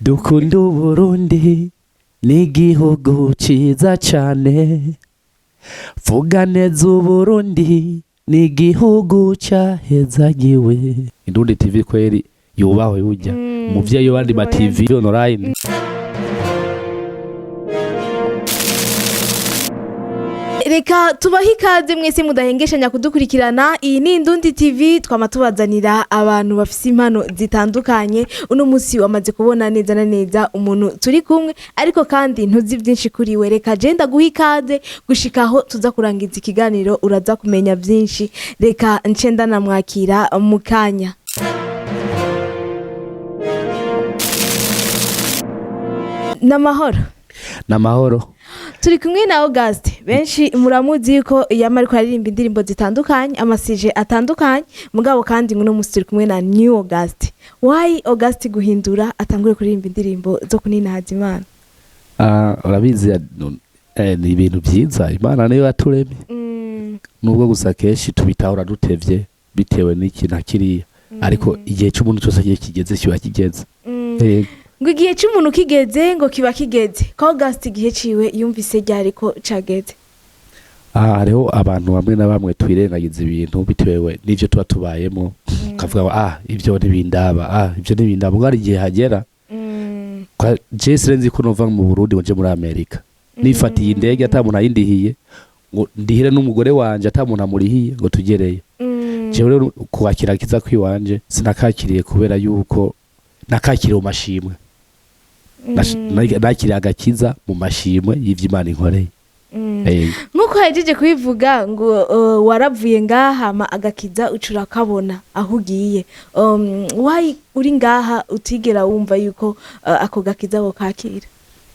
dukunda Burundi n'igihugu ciza cane, vuga neza Burundi n'igihugu cahezagiwe. Indundi TV kweri yubahwe burya umuvyeyi w'andi ma TV online. Reka tubahe ikaze mwese mudahengeshanya kudukurikirana. Iyi ni Indundi TV, twama tubazanira abantu bafise impano zitandukanye. Uno musi wamaze kubona neza na neza umuntu turi kumwe, ariko kandi ntuzi vyinshi kuri we. Reka je ndaguha ikaze gushikaho tuza kurangiza ikiganiro, uraza kumenya vyinshi. Reka nce ndanamwakira mu kanya. Namahoro. Turi kumwe na Auguste. Benshi muramuzi yuko yama ariko aririmba indirimbo zitandukanye, amasije atandukanye, mugabo kandi nguno musi turi kumwe na New Auguste. Why Auguste guhindura atangure kuririmba indirimbo zo kuninahaza Imana? Urabizi ni ibintu vyiza, Imana niyo yaturemye. Nubwo gusa kenshi tubitahura dutevye bitewe n'ikintu kiriya, ariko igihe cy'umuntu cyose kigeze kiba kigeze. Ngo igihe cy'umuntu kigeze ngo kiba kigeze. Ko Auguste igihe ciwe yumvise ryari ko cageze? Hariho abantu bamwe na bamwe twirengagiza ibintu bitewe n'ivyo tuba tubayemo, kavuga ivyo ntibindaba, ivyo ntibindaba. Ngo ari igihe hagera je sirenzi ko nova mu Burundi ngo je muri Amerika, nifatiye indege atamuntu ayindihiye ngo ndihire n'umugore wanje atamuntu amurihiye ngo tugereyo. Je rero kuwakira kiza kwiwanje sinakakiriye kubera yuko nakakiriye mu mashimwe. Nakiriye agakiza mu mashimwe y'Imana inkoreye. Nkuko yajeje kubivuga ngo waravuye ngaha agakiza ucura kabona aho ugiye. Why uri ngaha utigera wumva yuko ako gakiza bo kakira?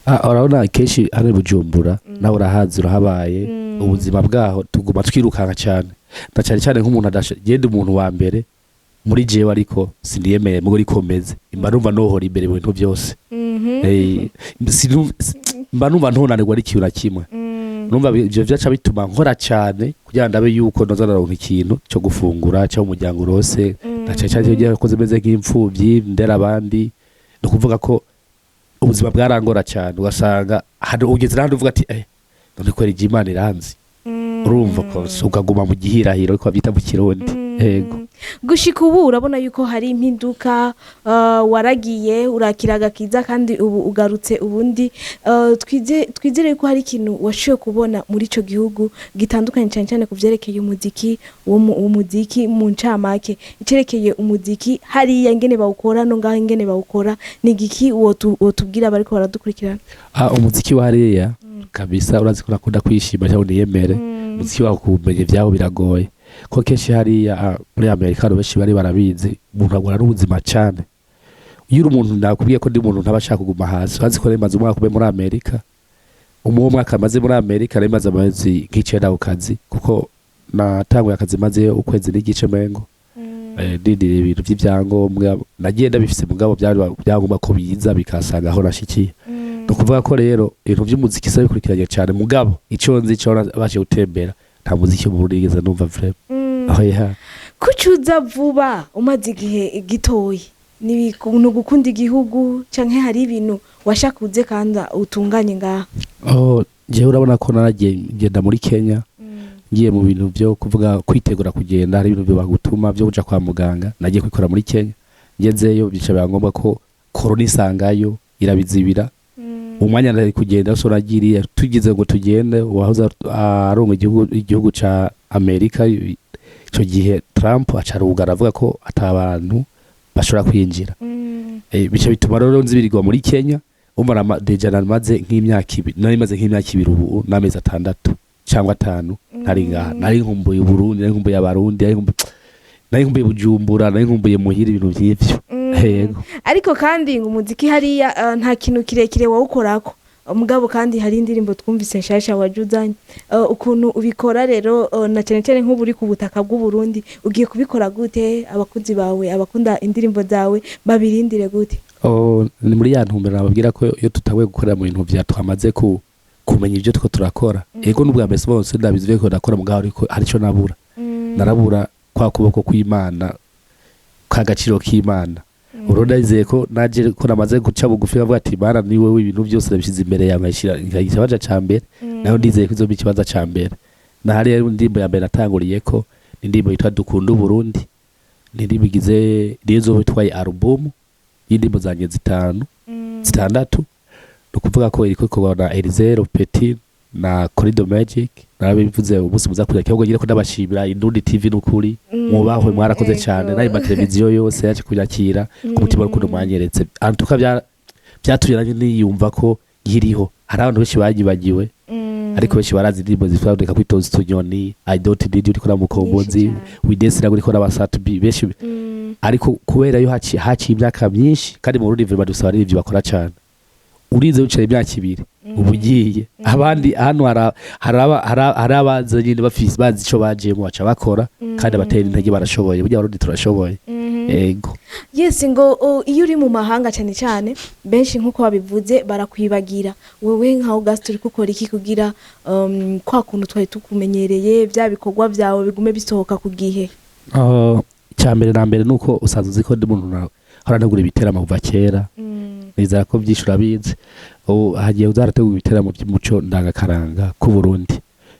Urabona kenshi ari Bujumbura nawe urahazi urahabaye, ubuzima bwaho tuguma twirukanga cyane, na cyane nk'umuntu adagenda umuntu wa mbere muri jewe, ariko siniyemeye mugo rikomeze imba numva nohora imbere mu bintu byose. Mba numva ntonanirwa ari ikintu na kimwe. Numva ivyo vyaca bituma nkora cyane kugira ndabe yuko noza naronka ikintu cyo gufungura cyo umuryango urose, na cyane cyo yakoze meze nk'imfuvyi ndera abandi. No kuvuga ko ubuzima bwarangora cyane, ugasanga hano ugeze n'ahandi uvuga ati none ko ari Imana iranzi. Urumva ko ukaguma mu gihirahiro ariko bita mu Kirundi. Yego. Gushika ubu urabona yuko hari impinduka, waragiye urakira agakiza kandi ubu ugarutse ubundi. Twizere ko hari ikintu washoye kubona muri ico gihugu gitandukanye cyane kuvyerekeye umuziki, umuziki mu ncamake icerekeye umuziki hariya ingene bawukora no ngaho ingene bawukora. Ni giki wotubwira bariko baradukurikirana? Umuziki wa hariya kabisa urazi ko nakunda kwishima cyane niyemere. Umuziki wa kumenye vyaho biragoye ko kenshi hariya muri Amerika benshi bari barabizi umuntu agora n'ubuzima cyane. Iyo umuntu nakubwiye ko ndi umuntu ntabashaka kuguma hasi, urazi ko nemaze umwaka umwe muri Amerika. Umwaka maze muri Amerika nemaze amazi nk'icenda ku kazi, kuko natanguye akazi maze ukwezi n'igice mengo. Ndindiriye ibintu vy'ivyangombwa nagiye ndabifise, mugabo byagomba ko biza bikasanga aho nashikiye. No kuvuga ko rero ibintu vy'umuziki sabe kurikiranye cyane, mugabo ico nzi cyo baje gutembera nta muziki mu Burundi igeze numva vraiment. Kucuza vuba umaze igihe gitoyi, ni no gukunda igihugu canke hari ibintu washakuze kandi utunganye ngaha? Je urabona ko naragiye ngenda muri Kenya, ngiye mu bintu byo kuvuga kwitegura kugenda, hari ibintu byo bagutuma byo kuja kwa muganga. Nagiye kwikora muri Kenya, ngezeyo bica bangomba ko corona isangayo irabizibira. Umwanya ndari kugenda so nagiriye tugize ngo tugende, wahoza arongo igihugu ca Amerika. Ico gihe Trump acarugara avuga ko atabantu bashobora kwinjira. Bica bituma rero nzibirirwa muri Kenya. Umara deja namaze nk'imyaka 2 ubu n'amezi 6 cyangwa 5 nari ngaha. Nari nkumbuye Burundi, nari nkumbuye abarundi, nari nkumbuye Bujumbura, nari nkumbuye muhira ibintu vy'ivyo. Yego. Ariko kandi ngo umuziki hariya nta kintu kirekire wawukorako, mugabo kandi hari indirimbo twumvise nshasha wajuzanye. Ukuntu ubikora rero na cyane nk'ubu uri ku butaka bw'u Burundi, ugiye kubikora gute? Abakunzi bawe abakunda indirimbo zawe babirindire gute? Ni muri ya ntumbero nababwira ko iyo tutawe gukorera mu bintu vya twamaze kumenya ibyo two turakora. Yego n'ubwa mbese bose ndabizwe ko ndakora, mugabo ariko hari cyo narabura kwa kuboko kw'Imana, kagaciro k'Imana. urondayizeye ko naje ko namaze guca bugufi bavuga ati bana ni wowe ibintu byose nabishize imbere yawe ikibazo ca mbere naho ndizeye ko izo ikibazo ca mbere na hari indirimbo ya mbere natanguriye ko indirimbo yitwa dukunda Burundi n'indirimbo igize nizo bitwaye album y'indirimbo zanye zitandatu no kuvuga ko iriko kubona Elizero Petit na Corridor Magic nabivuze umunsi muza kurya cyo gire ko ndabashimira Indundi TV n'ukuri mubahwe mwarakoze cyane nayo ma televiziyo yose yaje kunyakira ku mutima w'urukundo mwanyeretse antuka byatuyiranye niyumva ko yiriho hari abantu benshi bagibagiwe ariko benshi barazi indirimbo zifadeka kwitoza tunyoni I don't need you uri kora mukombozi we dance naguri kora basatu benshi ariko kubera yo haci imyaka myinshi kandi mu Burundi vraiment dusaba n'ibyo bakora cyane urize ucere imyaka ibiri ubugiye abandi hano hari abaza nyine bafise bazi ico bajemo baca bakora kandi abatera intege barashoboye burya Abarundi turashoboye ego yes ngo iyo uri mu mahanga cyane cyane benshi nkuko babivuze barakwibagira wewe nka August uri gukora iki kugira kwa kuntu twari tukumenyereye bya bikorwa byawe bigume bisohoka ku gihe cyambere na mbere nuko usanzwe uziko ndi muntu haranagura ibiteramo kuva kera nizera ko byishura bize hagiye uzarategura ibiteramo by'umuco ndangakaranga ku Burundi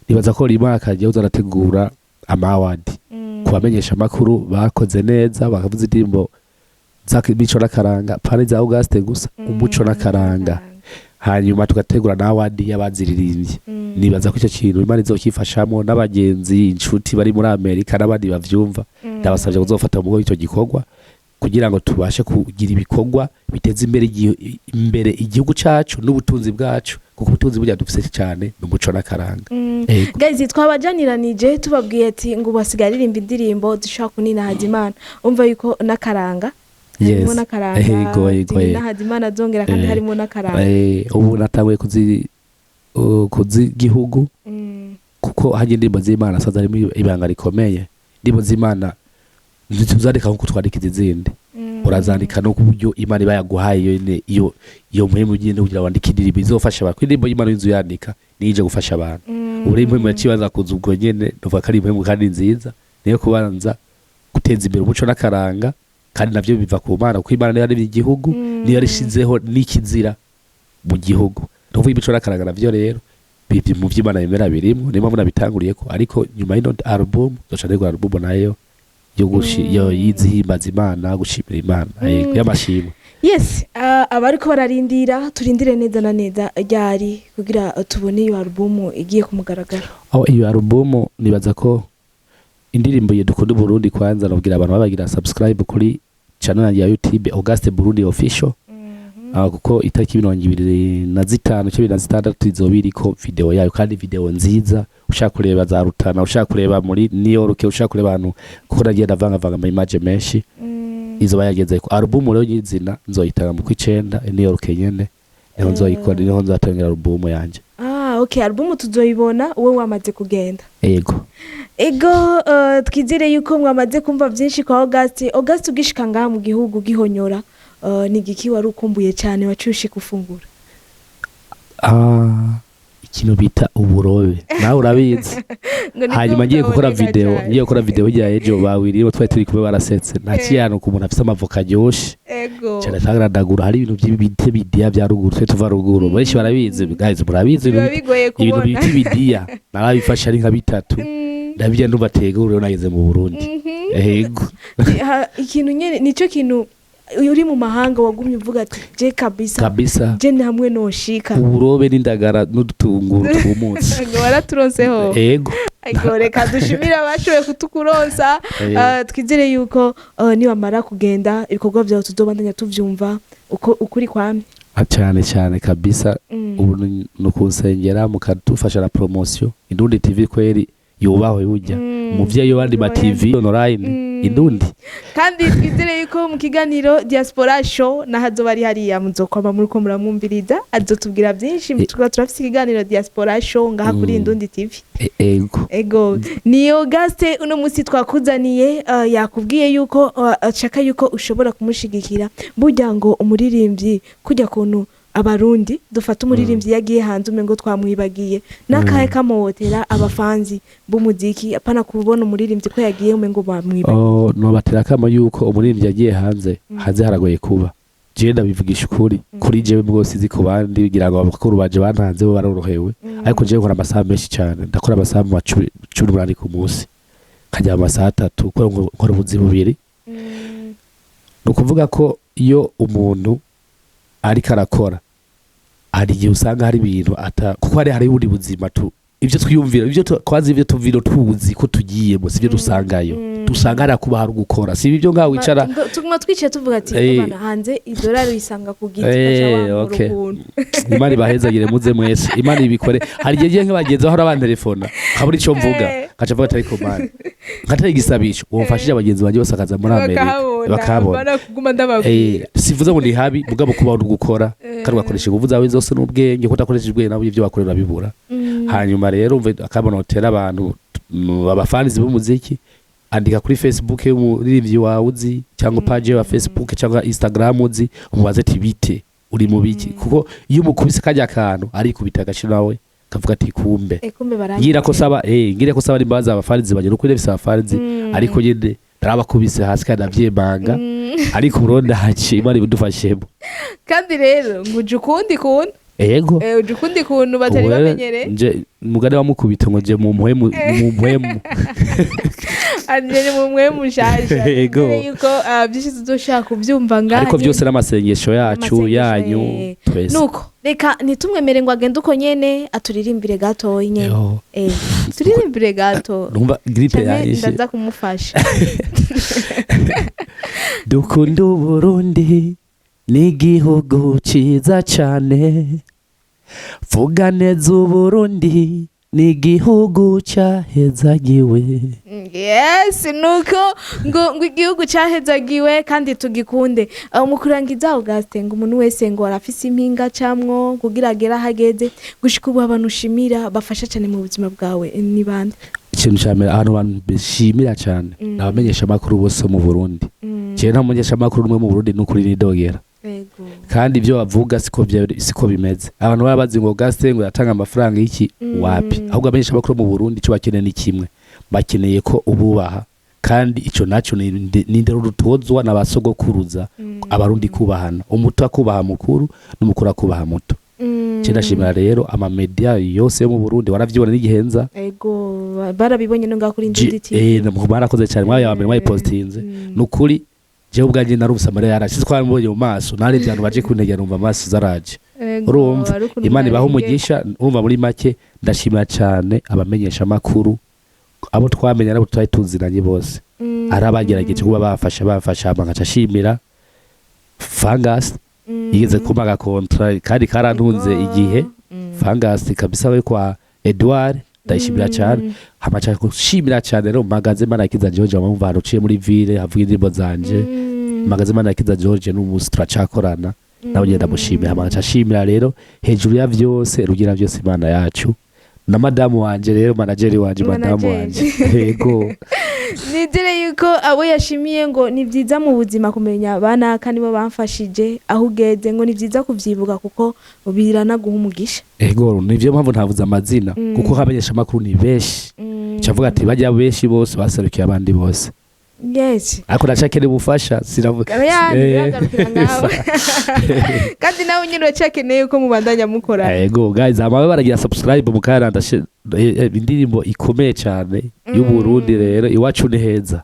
nibaza ko rimaka hagiye uzarategura amaward kubamenyesha amakuru bakoze neza bakavuza indirimbo z'imico n'akaranga pani za August gusa umuco n'akaranga hanyuma tugategura na award y'abaziririmbye nibaza ko icyo kintu Imana izokifashamo n'abagenzi inshuti bari muri Amerika n'abandi bavyumva ndabasabye kuzofata mu icyo gikorwa kugira ngo tubashe kugira ibikorwa biteza imbere igihugu cacu n'ubutunzi bwacu kuko ubutunzi burya dufise cyane n'umuco n'akaranga guys twabajaniranije tubabwiye ati ngo basigaririra indirimbo dushaka kunina Hazimana umva yuko n'akaranga harimo n'akaranga na Hazimana zongera kandi harimo n'akaranga ubu natangwe kuzi gihugu kuko haje indirimbo z'Imana saza harimo ibanga rikomeye indirimbo z'Imana ntituzandika nkuko twandika izindi urazandika no kuburyo Imana iba yaguhaye iyo muhemu nyine kugira wandike indirimbo izofasha abantu indirimbo y'Imana y'inzu yandika nije gufasha abantu uri muhemu yacibaza kuza ubwo nyene nuva kari muhemu kandi nziza niyo kubanza guteza imbere umuco n'akaranga kandi navyo biva ku Mana kuko Imana yari igihugu niyo yarishizeho n'ikizira mu gihugu nuvuga imico n'akaranga navyo rero bivi mu vy'Imana yemera birimo niyo mpamvu nabitanguriye ko ariko nyuma y'ino album zoca ndegura album nayo yo yizihimbaza Imana gushimira Imana y'amashimwe yes abariko bararindira turindire neza na neza yari kugira tubone iyo album igiye kumugaragara iyo album nibaza ko indirimbo ye dukunda Burundi kwanza nabwira abantu babagira subscribe kuri channel ya YouTube August Burundi official kuko itariki 25 cyo 26 izobiriko video yayo kandi video nziza ushaka kureba za Rutana ushaka kureba muri New York ushaka kureba abantu kuko nagenda vanga ama image menshi izo bayageze ko album rero yizina nzoyitanga mu kwicenda New York nyene niho nzoyikora niho nzatangira album yanje okay album tuzoyibona wowe wamaze kugenda ego twizire yuko mwamaze kumva byinshi kwa August ugishika ngaha mu gihugu gihonyora ni giki wari ukumbuye cyane wacushe gufungura ikintu bita uburobe nawe urabizi hanyuma ngiye gukora video ya ejo bawiriwe twari turi kumwe barasetse nta kiyano ku muntu afite amavoka ryoshe cyane tagradagura hari ibintu by'ibite bidiya bya ruguru twe tuva ruguru benshi barabizi guys murabizi ibintu bita bidiya narabifasha ari nka bitatu ndabijya nubatega rero nageze mu Burundi ego ikintu nyene nico kintu uri mu mahanga wagumye uvuga ati je kabisa je hamwe noshika uburobe n'indagara n'udutunguru tw'umunsi waraturonseho ego reka dushimira abashoboye kutukuronsa twizere yuko niwamara kugenda ibikorwa byawe tuzobandanya tuvyumva ukuri kwame cyane kabisa ubu nukusengera mukadufasha na promotion Indundi TV kweri yubaho burya umuvyeyi wandi ma TV online Indundi kandi twizere yuko mu kiganiro Diaspora Show na hazo bari hariya muzokwama muri ko muramwumviriza azotubwira byinshi turafite ikiganiro Diaspora Show ngaha kuri Indundi TV ego ni August uno musi twakuzaniye yakubwiye yuko ashaka yuko ushobora kumushigikira burya ngo umuririmbyi kujya kuntu abarundi dufata umuririmbyi yagiye hanze umengo twamwibagiye nakahe kamotera abafanzi b'umuziki apana kubona umuririmbyi ko yagiye umengo bamwibagiye no batera kama yuko umuririmbyi yagiye hanze haragoye kuba je ndabivugisha ukuri kuri jewe bwose izi ku bandi bigira ngo abakuru baje bantanze bo barorohewe ariko je nkora amasaha menshi cyane ndakora amasaha mu 18 ku munsi kajya amasaha 3 ko nkora ubuzi bubiri nukuvuga ko iyo umuntu ariko arakora hari igihe usanga hari ibintu kuko hari buri buzima ibyo twiyumvira ibyo kwazi ibyo tuviro tuzi ko tugiyemo sivyo dusangayo dusanga hari kuba hari gukora si ibyo ngaho wicara tuguma twicaye tuvuga ati abana hanze idolari risanga ku giti okay. Imana bahezagire muze mwese Imana ibikore hari igihe nk'abagenzi aho abantelefona kaburi cyo mvuga kaca vuga atari komanda nkatari gisabisho wofashije abagenzi banje bose akaza muri Amerika bakabona kuguma ndababwira sivuze ngo ni habi mugabo kuba uri gukora kandi ugakoresha ingufu zawe zose n'ubwenge ko utakoresheje ubwenge nabo ibyo bakorera bibura hanyuma rero umve akabona hotera abantu abafanizi b'umuziki andika kuri Facebook y'umuririmbyi wawe uzi cyangwa page ya Facebook cyangwa Instagram uzi umubaze ati bite uri mu biki kuko iyo umukubise kajya akantu ari kubita agashi nawe kavuga ati kumbe ngira ko saba ngira ko saba imbaza abafanizi bagera kuri bise abafanizi ariko nyine darabakubise hasi kandi avyebanga ariko uronda haci Imana ibudufashemo kandi rero nguje ukundi kuntu ego ujukundi kuntu batari bamenyere nje mugane wamukubita ngo je mu muhemu anje mu muhemu shaje ego yuko byinshi tuzoshaka kubyumva ngaho ariko byose n'amasengesho yacu yanyu twese nuko reka nitumwemere ngo agende uko nyene aturirimbire gato nyene turirimbire gato numva gripe yayishe ndaza kumufasha dukunda Burundi n'igihugu ciza cyane vuga neza Burundi n'igihugu cyahezagiwe yes nuko ngo igihugu cyahezagiwe kandi tugikunde umukurangiza ugastenga umuntu wese ngo arafise impinga camwo kugira agera hageze gushika ubu abantu ushimira bafasha cyane mu buzima bwawe ni bande ikintu cyane abantu bishimira cyane nabamenyesha makuru bose mu Burundi je namenyesha makuru umwe mu Burundi n'ukuri nidogera kandi ibyo bavuga siko bimeze abantu baba bazi ngo gaste ngo yatanga amafaranga y'iki wapi ahubwo amenyesha abakuru mu Burundi cyo bakeneye ni kimwe bakeneye ko ububaha kandi ico naco ni ndero rutozwa nabasogokuruza abarundi kubahana umuto akubaha mukuru n'umukuru akubaha muto Ndashimira rero ama media yose yo mu Burundi waravyibona n'igihenza ego barabibonye no ngakuri Inzindi TV barakoze cyane mwaye wa mbere mwayipostinze nukuri jewe ubwanje narubusamara yarashize twambonye mu maso nari byantu baje kuntegera numva amaso zaraje urumva Imana ibaho umugisha urumva muri make ndashimira cyane abamenyesha makuru abo twamenya nabo twari tuziranye bose arabagerageje kuba bafasha amagaca shimira Fangas yigeze kumaga kontra kandi karantunze igihe Fangas kabisa we kwa Edouard ndayishimira cyane hamacha kushimira cyane rero magaze mana kiza George amumva haruciye muri ville havuga indirimbo zanje magaze mana kiza George n'umunsi turacakorana nawe ngenda mushimira hamacha shimira rero hejuru ya byose rugira byose Imana yacu na madamu wanje rero manageri wanje madamu wanje yego nidire yuko abo yashimiye ngo ni byiza mu buzima kumenya abana kandi bo bamfashije aho ugeze ngo ni byiza kuvyibuka kuko birana guha umugisha ego nivyo mpamvu ntavuze amazina kuko habanyesha makuru ni beshi cyavuga ati bajya beshi bose baserukiye abandi bose yes ako ndacakene bufasha siravuga kandi nawe nyine uracakeneye ko mubandanya mukora ego guys amabe baragira subscribe mukaranda indirimbo ikomeye cyane y'u Burundi rero iwacu ni heza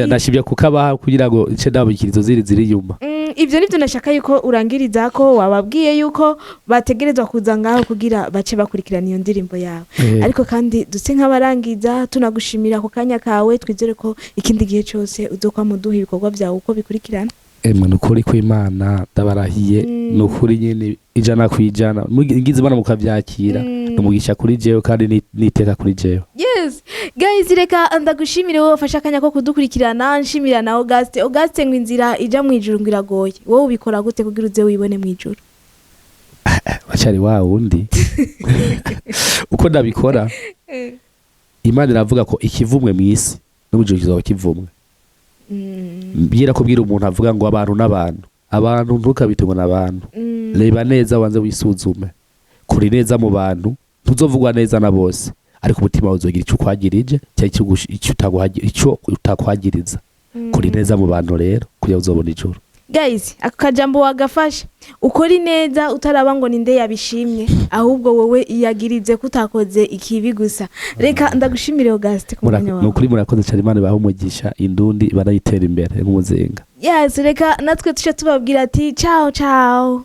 ndashibye kukabaha kugira ngo ice ndabikirizo ziri yuma ivyo nivyo nashaka yuko urangiriza ko wababwiye yuko bategerezwa kuza ngaho kugira bace bakurikirana iyo ndirimbo yawe ariko kandi duse nk'abarangiza tunagushimira ku kanya kawe twizere ko ikindi gihe cyose uzokwa muduha ibikorwa byawe uko bikurikirana nukuri kw'Imana ndabarahiye nukuri nyine ijana kwijana ngize bana mukavyakira numugisha kuri jewe kandi niteka kuri jewe yes guys reka ndagushimire wowe ufasha akanya ko kudukurikirana nshimira na Auguste ngo inzira ija mu ijuru ngiragoye wowe ubikora gute kugira uze wibone mu ijuru bacari wa wundi uko ndabikora Imana iravuga ko ikivumwe mu isi n'ubujuru kizoba kivumwe bwira ko bwira umuntu avuga ngo abantu n'abantu ntukabitungo n'abantu reba neza wanze wisuzume kuri neza mu bantu ntuzovugwa neza na bose ariko umutima wawe uzogira icyo ukwagirije cyangwa icyo utakwagiriza kuri neza mu bantu rero kugira uzobona ijuru. Guys, ako kajambo wagafashe ukora neza utaraba ngo ninde yabishimye ahubwo wowe iyagirize kutakoze ikibi gusa. Reka ndagushimire Auguste ku mwanya wawe. Nukuri murakoze cyane, Imana ibahe umugisha, indundi banayitera imbere nk'umuzinga. Yes, reka natwe tuce tubabwira ati ciao ciao.